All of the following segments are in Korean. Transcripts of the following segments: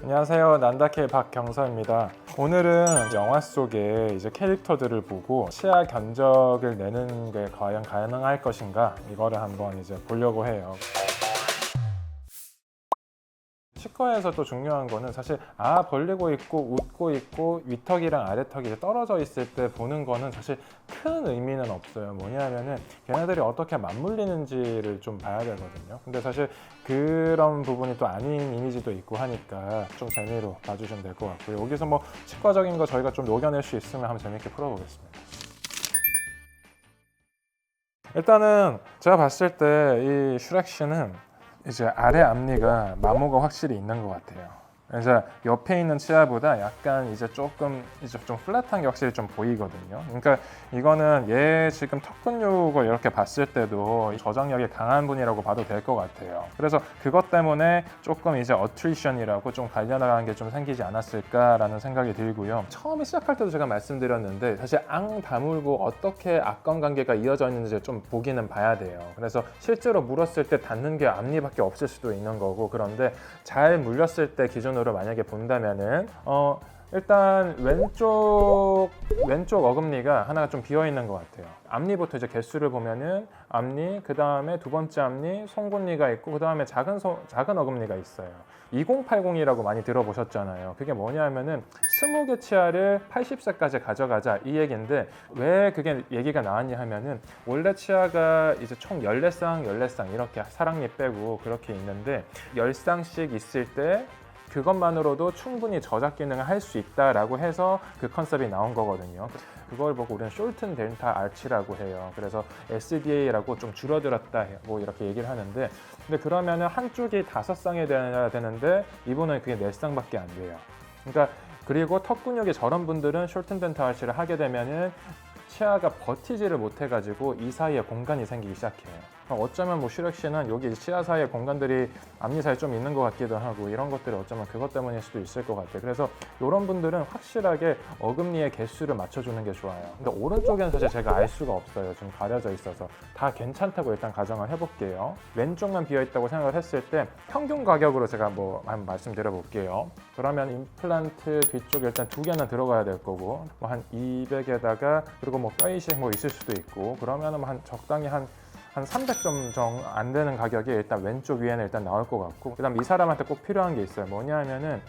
안녕하세요. 난다케 박경서입니다. 오늘은 영화 속의 이제 캐릭터들을 보고 치아 견적을 내는 게 과연 가능할 것인가 이거를 한번 이제 보려고 해요. 치과에서 또 중요한 거는 사실 벌리고 있고 웃고 있고 윗턱이랑 아래턱이 떨어져 있을 때 보는 거는 사실 큰 의미는 없어요. 뭐냐면은 걔네들이 어떻게 맞물리는지를 좀 봐야 되거든요. 근데 사실 그런 부분이 또 아닌 이미지도 있고 하니까 좀 재미로 봐주시면 될 것 같고요. 여기서 뭐 치과적인 거 저희가 좀 녹여낼 수 있으면 한번 재밌게 풀어보겠습니다. 일단은 제가 봤을 때 이 슈렉 씨는 이제 아래 앞니가 마모가 확실히 있는 것 같아요. 그래서 옆에 있는 치아보다 약간 이제 조금 이제 좀 플랫한 게 확실히 좀 보이거든요. 그러니까 이거는 얘 지금 턱 근육을 이렇게 봤을 때도 저장력이 강한 분이라고 봐도 될 것 같아요. 그래서 그것 때문에 조금 이제 어트리션이라고 좀 관련한 게 좀 생기지 않았을까라는 생각이 들고요. 처음에 시작할 때도 제가 말씀드렸는데 사실 앙 다물고 어떻게 악건 관계가 이어져 있는지 좀 보기는 봐야 돼요. 그래서 실제로 물었을 때 닿는 게 앞니밖에 없을 수도 있는 거고, 그런데 잘 물렸을 때 기준으로 만약에 본다면은 일단 왼쪽 어금니가 하나가 좀 비어 있는 것 같아요. 앞니부터 이제 개수를 보면은 앞니, 그 다음에 두 번째 앞니, 송곳니가 있고, 그 다음에 작은 어금니가 있어요. 2080이라고 많이 들어보셨잖아요. 그게 뭐냐면은 20개 치아를 80세까지 가져가자 이 얘기인데, 왜 그게 얘기가 나왔냐 하면은 원래 치아가 이제 총 14쌍 이렇게 사랑니 빼고 그렇게 있는데 10쌍씩 있을 때 그것만으로도 충분히 저작 기능을 할 수 있다라고 해서 그 컨셉이 나온 거거든요. 그걸 보고 우리는 숄튼 덴탈 아치라고 해요. 그래서 SDA라고 좀 줄어들었다 뭐 이렇게 얘기를 하는데, 근데 그러면은 한쪽이 5쌍이 돼야 되는데 이분은 그게 4쌍밖에 안 돼요. 그러니까 그리고 턱 근육이 저런 분들은 숄튼 덴탈 아치를 하게 되면은 치아가 버티지를 못해가지고 이 사이에 공간이 생기기 시작해요. 어쩌면 뭐 슈렉 씨는 여기 치아 사이에 공간들이 앞니 사이에 좀 있는 것 같기도 하고, 이런 것들이 어쩌면 그것 때문일 수도 있을 것 같아요. 그래서 이런 분들은 확실하게 어금니의 개수를 맞춰주는 게 좋아요. 근데 오른쪽에는 사실 제가 알 수가 없어요. 지금 가려져 있어서. 다 괜찮다고 일단 가정을 해볼게요. 왼쪽만 비어있다고 생각을 했을 때 평균 가격으로 제가 뭐 한번 말씀드려 볼게요. 그러면 임플란트 뒤쪽에 일단 2개는 들어가야 될 거고, 뭐 한 200에다가 그리고 뭐 뼈이식 뭐 있을 수도 있고, 그러면은 한 적당히 한 300점 정도 안 되는 가격이 일단 왼쪽 위에는 일단 나올 것 같고, 그 다음 이 사람한테 꼭 필요한 게 있어요. 뭐냐 하면은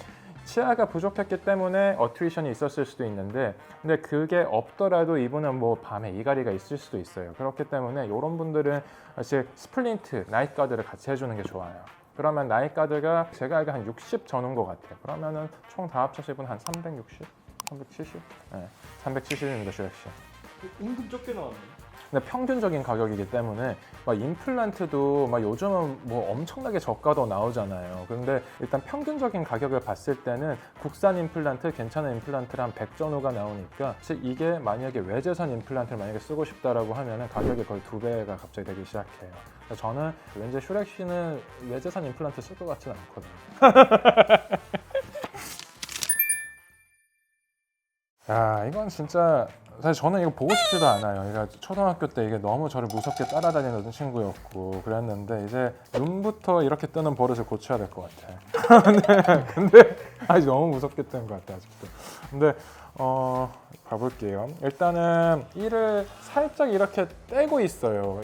치아가 부족했기 때문에 어트리션이 있었을 수도 있는데, 근데 그게 없더라도 이분은 뭐 밤에 이갈이가 있을 수도 있어요. 그렇기 때문에 이런 분들은 사실 스플린트, 나이트 가드를 같이 해주는 게 좋아요. 그러면 나이트 가드가 제가 알기로 한 60 전후인 것 같아요. 그러면은 총 다 합쳐서 이분 한 360? 370? 네, 370입니다, 슈렉씨. 은근 적게 나왔네. 근데 평균적인 가격이기 때문에 막 임플란트도 막 요즘은 뭐 엄청나게 저가도 나오잖아요. 근데 일단 평균적인 가격을 봤을 때는 국산 임플란트, 괜찮은 임플란트를 한 100 전후가 나오니까, 사실 이게 만약에 외제선 임플란트를 만약에 쓰고 싶다라고 하면은 가격이 거의 2배가 갑자기 되기 시작해요. 그래서 저는 왠지 슈렉 씨는 외제선 임플란트 쓸 것 같지는 않거든요. 야, 이건 진짜 사실 저는 이거 보고 싶지도 않아요. 그러니까 초등학교 때 이게 너무 저를 무섭게 따라다니는 친구였고 그랬는데, 이제 눈부터 이렇게 뜨는 버릇을 고쳐야 될 것 같아. 근데 아직 너무 무섭게 뜨는 것 같아 아직도. 근데 봐볼게요. 일단은 이를 살짝 이렇게 떼고 있어요.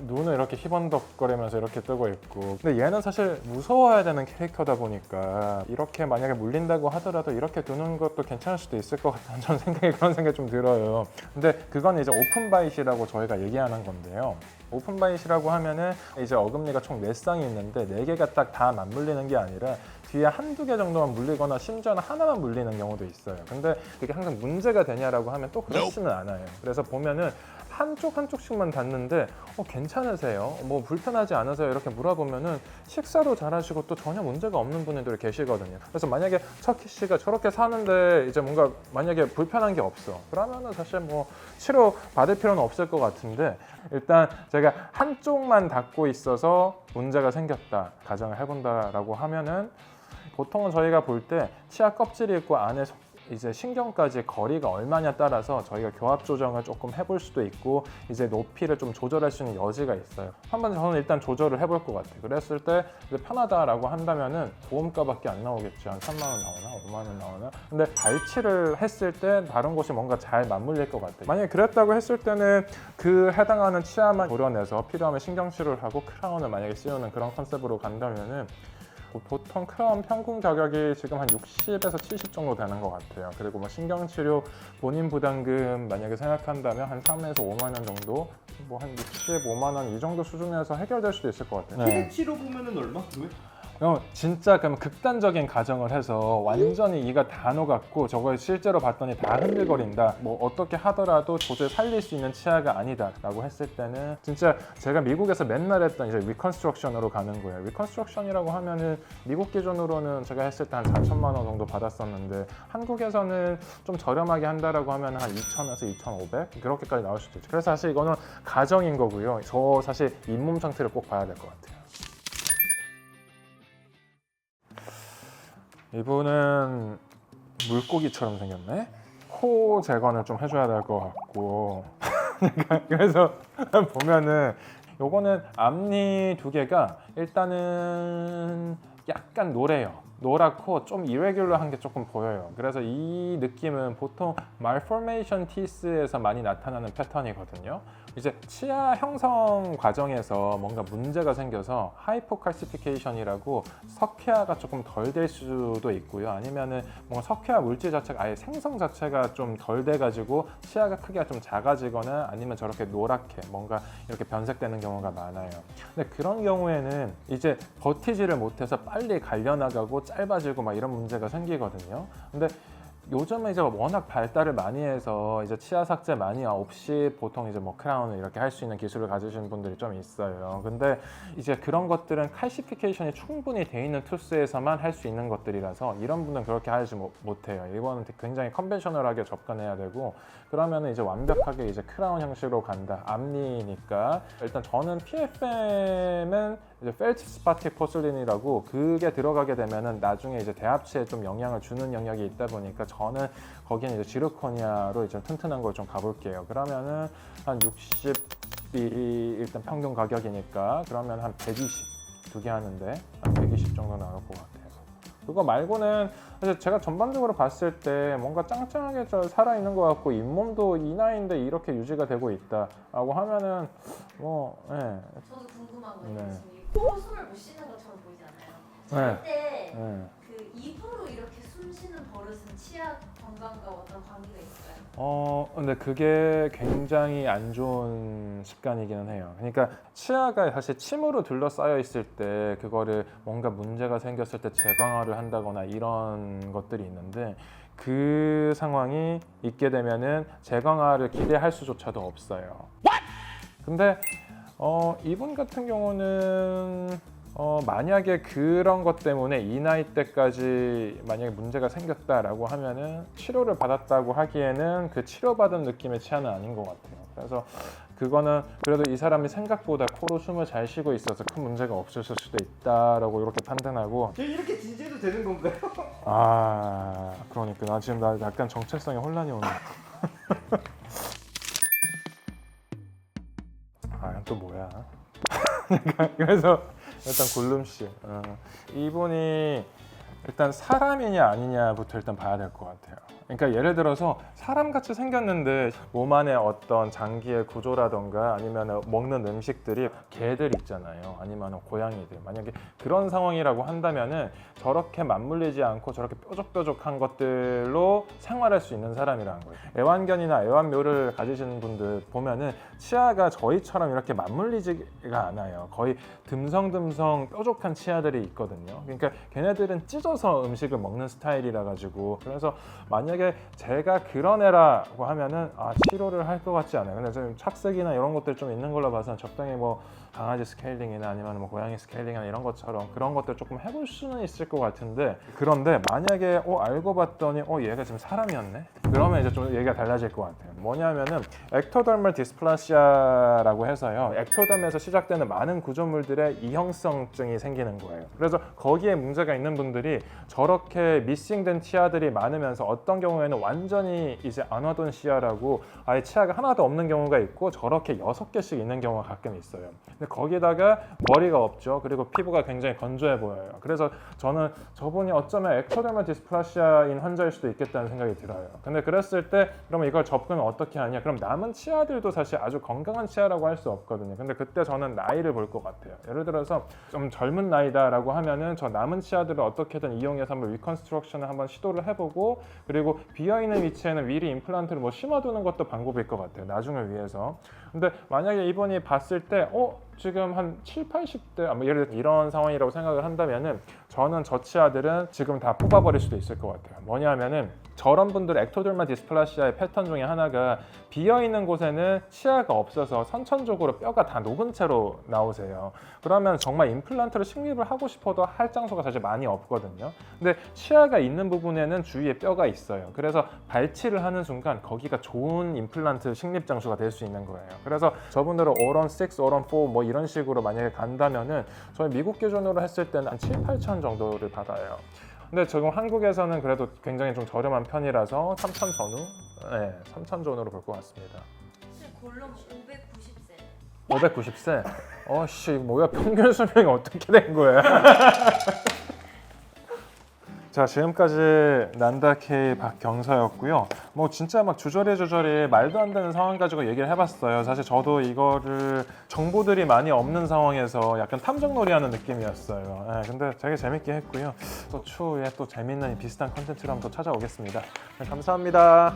눈을 이렇게 희번덕거리면서 이렇게 뜨고 있고, 근데 얘는 사실 무서워야 되는 캐릭터다 보니까 이렇게 만약에 물린다고 하더라도 이렇게 두는 것도 괜찮을 수도 있을 것 같다는 저는 그런 생각이 좀 들어요. 근데 그건 이제 오픈바이시라고 저희가 얘기하는 건데요. 오픈바이시라고 하면은 이제 어금니가 총 4쌍이 있는데 4개가 딱 다 맞물리는 게 아니라 뒤에 한두 개 정도만 물리거나 심지어는 하나만 물리는 경우도 있어요. 근데 그게 항상 문제가 되냐라고 하면 또 그렇지는 않아요. 그래서 보면은 한쪽씩만 닿는데 괜찮으세요? 뭐 불편하지 않으세요? 이렇게 물어보면은 식사도 잘하시고 또 전혀 문제가 없는 분들이 계시거든요. 그래서 만약에 척희 씨가 저렇게 사는데 이제 뭔가 만약에 불편한 게 없어, 그러면은 사실 뭐 치료 받을 필요는 없을 것 같은데, 일단 제가 한쪽만 닿고 있어서 문제가 생겼다 가정을 해본다라고 하면은 보통은 저희가 볼 때 치아 껍질이 있고 안에 이제 신경까지 거리가 얼마냐 따라서 저희가 교합 조정을 조금 해볼 수도 있고 이제 높이를 좀 조절할 수 있는 여지가 있어요. 한번 저는 일단 조절을 해볼 것 같아요. 그랬을 때 이제 편하다라고 한다면은 보험가밖에 안 나오겠죠. 한 3만 원 나오나 5만 원 나오나. 근데 발치를 했을 때 다른 곳이 뭔가 잘 맞물릴 것 같아요. 만약에 그랬다고 했을 때는 그 해당하는 치아만 도려내서 필요하면 신경치료를 하고 크라운을 만약에 씌우는 그런 컨셉으로 간다면은 보통 크라운 평균 가격이 지금 한 60에서 70 정도 되는 것 같아요. 그리고 뭐 신경치료 본인 부담금 만약에 생각한다면 한 3에서 5만 원 정도, 뭐 한 65만 원 이 정도 수준에서 해결될 수도 있을 것 같아요. 피부치료 보면은 얼마? 왜? 진짜 그럼 극단적인 가정을 해서 완전히 이가 다 녹았고 저걸 실제로 봤더니 다 흔들거린다, 뭐 어떻게 하더라도 도저히 살릴 수 있는 치아가 아니다 라고 했을 때는 진짜 제가 미국에서 맨날 했던 이제 리컨스트럭션으로 가는 거예요. 리컨스트럭션이라고 하면은 미국 기준으로는 제가 했을 때 한 4천만 원 정도 받았었는데 한국에서는 좀 저렴하게 한다라고 하면 한 2,000에서 2,500 그렇게까지 나올 수도 있죠. 그래서 사실 이거는 가정인 거고요. 저 사실 잇몸 상태를 꼭 봐야 될 것 같아요. 이분은 물고기처럼 생겼네? 코 제거는 좀 해줘야 될 것 같고 그래서 보면은 요거는 앞니 두 개가 일단은 약간 노래요. 노랗고 좀 이레귤러한 게 조금 보여요. 그래서 이 느낌은 보통 malformation teeth에서 많이 나타나는 패턴이거든요. 이제 치아 형성 과정에서 뭔가 문제가 생겨서 하이포칼시피케이션이라고 석회화가 조금 덜 될 수도 있고요. 아니면은 뭔가 석회화 물질 자체가 아예 생성 자체가 좀 덜 돼가지고 치아가 크기가 좀 작아지거나 아니면 저렇게 노랗게 뭔가 이렇게 변색되는 경우가 많아요. 근데 그런 경우에는 이제 버티지를 못해서 빨리 갈려나가고 짧아지고 막 이런 문제가 생기거든요. 근데 요즘에 이제 워낙 발달을 많이 해서 이제 치아 삭제 많이 없이 보통 이제 뭐 크라운을 이렇게 할 수 있는 기술을 가지시는 분들이 좀 있어요. 근데 이제 그런 것들은 칼시피케이션이 충분히 돼 있는 투스에서만 할 수 있는 것들이라서 이런 분들은 그렇게 하지 못해요. 이거는 굉장히 컨벤셔널하게 접근해야 되고 그러면 이제 완벽하게 이제 크라운 형식으로 간다. 앞니니까 일단 저는 PFM은 이제 펠츠스파틱 포슬린이라고 그게 들어가게 되면은 나중에 이제 대합체에 좀 영향을 주는 영역이 있다 보니까 저는 거기는 이제 지르코니아로 이제 튼튼한 걸 좀 가볼게요. 그러면은 한 60이 일단 평균 가격이니까 그러면 한 120 두 개 하는데 한 120 정도 나올 것 같아요. 그거 말고는 사실 제가 전반적으로 봤을 때 뭔가 짱짱하게 살아있는 것 같고 잇몸도 이 나이인데 이렇게 유지가 되고 있다라고 하면은 뭐 예. 저도 궁금한 거 네. 있어요. 코로 숨을 못 쉬는 것처럼 보이지 않아요? 네. 잘 때 그 입으로 이렇게 숨 쉬는 버릇은 치아 건강과 어떤 관계가 있어요? 근데 그게 굉장히 안 좋은 습관이기는 해요. 그러니까 치아가 사실 침으로 둘러싸여 있을 때 그거를 뭔가 문제가 생겼을 때 재광화를 한다거나 이런 것들이 있는데 그 상황이 있게 되면은 재광화를 기대할 수조차도 없어요. 근데 이분 같은 경우는 만약에 그런 것 때문에 이 나이 때까지 만약에 문제가 생겼다라고 하면은 치료를 받았다고 하기에는 그 치료받은 느낌의 치아는 아닌 것 같아요. 그래서 그거는 그래도 이 사람이 생각보다 코로 숨을 잘 쉬고 있어서 큰 문제가 없었을 수도 있다라고 이렇게 판단하고. 이렇게 진지해도 되는 건가요? 그러니까 나 지금 약간 정체성에 혼란이 오네. 또 뭐야? 그래서 일단 골룸씨 이분이 일단 사람이냐 아니냐부터 일단 봐야 될 것 같아요. 그러니까 예를 들어서 사람같이 생겼는데 몸 안에 어떤 장기의 구조라던가 아니면 먹는 음식들이 개들 있잖아요. 아니면 고양이들. 만약에 그런 상황이라고 한다면은 저렇게 맞물리지 않고 저렇게 뾰족뾰족한 것들로 생활할 수 있는 사람이라는 거예요. 애완견이나 애완묘를 가지시는 분들 보면은 치아가 저희처럼 이렇게 맞물리지가 않아요. 거의 듬성듬성 뾰족한 치아들이 있거든요. 그러니까 걔네들은 찢어서 음식을 먹는 스타일이라 가지고 그래서 만약에 제가 그런 애라고 하면은 치료를 할 것 같지 않아요. 근데 지금 착색이나 이런 것들 좀 있는 걸로 봐서 적당히 뭐 강아지 스케일링이나 아니면 뭐 고양이 스케일링이나 이런 것처럼 그런 것들 조금 해볼 수는 있을 것 같은데, 그런데 만약에 알고 봤더니 얘가 지금 사람이었네? 그러면 이제 좀 얘기가 달라질 것 같아요. 뭐냐면은 엑토더멀 디스플라시아라고 해서요, 엑토덤에서 시작되는 많은 구조물들의 이형성증이 생기는 거예요. 그래서 거기에 문제가 있는 분들이 저렇게 미싱된 치아들이 많으면서 어떤 경우에는 완전히 이제 아나돈시아라고 아예 치아가 하나도 없는 경우가 있고, 저렇게 6개씩 있는 경우가 가끔 있어요. 근데 거기다가 머리가 없죠. 그리고 피부가 굉장히 건조해 보여요. 그래서 저는 저분이 어쩌면 엑토더멀 디스플라시아인 환자일 수도 있겠다는 생각이 들어요. 근데 그랬을 때 그러면 이걸 접근을 어떻게 하냐? 그럼 남은 치아들도 사실 아주 건강한 치아라고 할 수 없거든요. 근데 그때 저는 나이를 볼 것 같아요. 예를 들어서 좀 젊은 나이다라고 하면은 저 남은 치아들을 어떻게든 이용해서 한번 리컨스트럭션을 한번 시도를 해보고, 그리고 비어있는 위치에는 미리 임플란트를 뭐 심어두는 것도 방법일 것 같아요. 나중을 위해서. 근데 만약에 이분이 봤을 때 지금 한 7, 80대 예를 들어 이런 상황이라고 생각을 한다면은 저는 저 치아들은 지금 다 뽑아버릴 수도 있을 것 같아요. 뭐냐면은 저런 분들 엑토더멀 디스플라시아의 패턴 중에 하나가 비어있는 곳에는 치아가 없어서 선천적으로 뼈가 다 녹은 채로 나오세요. 그러면 정말 임플란트를 식립을 하고 싶어도 할 장소가 사실 많이 없거든요. 근데 치아가 있는 부분에는 주위에 뼈가 있어요. 그래서 발치를 하는 순간 거기가 좋은 임플란트 식립 장소가 될 수 있는 거예요. 그래서 저분들은 오런 6, 오런 4 뭐 이런 식으로 만약에 간다면은 저희 미국 기준으로 했을 때는 한 7, 8천 정도를 받아요. 근데 지금 한국에서는 그래도 굉장히 좀 저렴한 편이라서 3천 전후? 네, 3천 전후로 볼 것 같습니다. 사실 골룸 590세. 590세? 씨, 뭐야, 평균 수명이 어떻게 된 거야? 자, 지금까지 난다케이 박경서였고요. 뭐 진짜 막 주저리 말도 안 되는 상황 가지고 얘기를 해봤어요. 사실 저도 이거를 정보들이 많이 없는 상황에서 약간 탐정놀이하는 느낌이었어요. 네, 근데 되게 재밌게 했고요. 또 추후에 또 재밌는 비슷한 컨텐츠로 한번 또 찾아오겠습니다. 네, 감사합니다.